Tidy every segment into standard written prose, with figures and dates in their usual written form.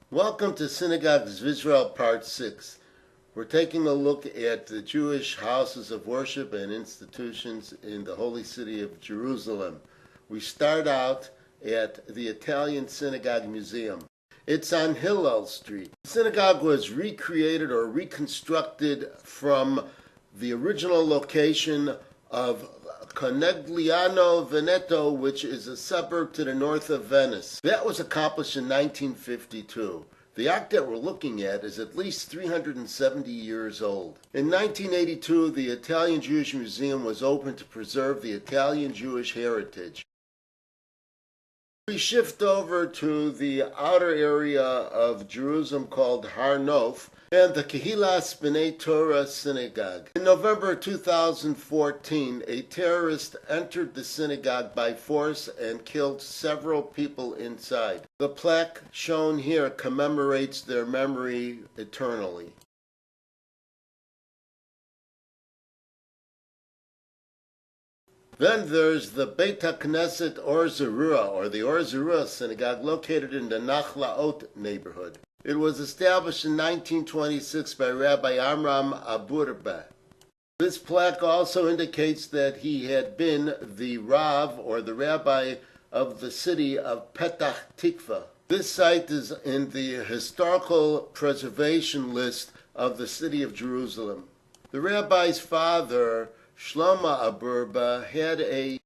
Welcome to Synagogues of Israel Part 6. We're taking a look at the Jewish houses of worship and institutions in the holy city of Jerusalem. We start out at the Italian Synagogue Museum. It's on Hillel Street. The synagogue was recreated or reconstructed from the original location of Conegliano Veneto, which is a suburb to the north of Venice. That was accomplished in 1952. The ark that we're looking at is at least 370 years old. In 1982, the Italian Jewish Museum was opened to preserve the Italian Jewish heritage. We shift over to the outer area of Jerusalem called Har Nof and the Kehilas B'nai Torah Synagogue. In November 2014, a terrorist entered the synagogue by force and killed several people inside. The plaque shown here commemorates their memory eternally. Then there's the Beit HaKnesset Or Zarua, or the Or Zarua Synagogue, located in the Nachlaot neighborhood. It was established in 1926 by Rabbi Amram Aburbeh. This plaque also indicates that he had been the Rav, or the rabbi, of the city of Petach Tikva. This site is in the historical preservation list of the city of Jerusalem. The rabbi's father, Shlomo Aburbeh, had a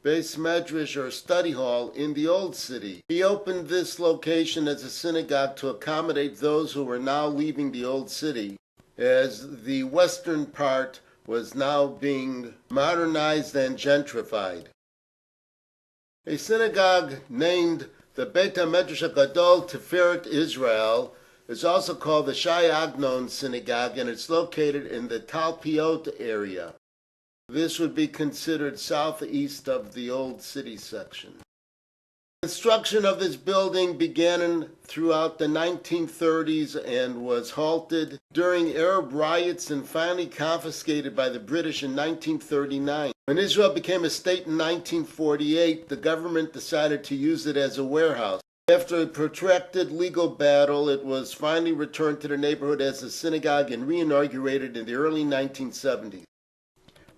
Beis Medrash or study hall in the old city. He opened this location as a synagogue to accommodate those who were now leaving the old city, as the western part was now being modernized and gentrified. A synagogue named the Beit HaMedrash HaGadol Tiferet Israel is also called the Shai Agnon Synagogue, and it's located in the Talpiot area. This would be considered southeast of the old city section. Construction of this building began throughout the 1930s and was halted during Arab riots and finally confiscated by the British in 1939. When Israel became a state in 1948, the government decided to use it as a warehouse. After a protracted legal battle, it was finally returned to the neighborhood as a synagogue and re-inaugurated in the early 1970s.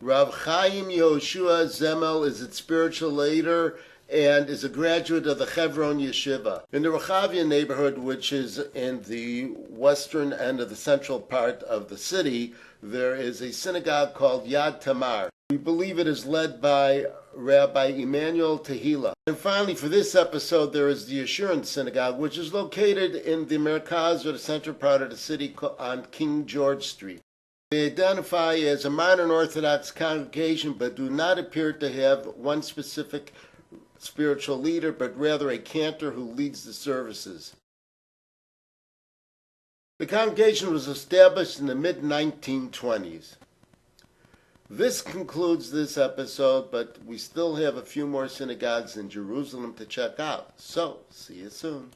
Rav Chaim Yehoshua Zemel is its spiritual leader and is a graduate of the Hebron Yeshiva. In the Rehavia neighborhood, which is in the western end of the central part of the city, there is a synagogue called Yad Tamar. We believe it is led by Rabbi Emmanuel Tehila. And finally, for this episode, there is the Assurance Synagogue, which is located in the Merkaz, or the central part of the city, on King George Street. They identify as a modern Orthodox congregation, but do not appear to have one specific spiritual leader, but rather a cantor who leads the services. The congregation was established in the mid-1920s. This concludes this episode, but we still have a few more synagogues in Jerusalem to check out. So, see you soon.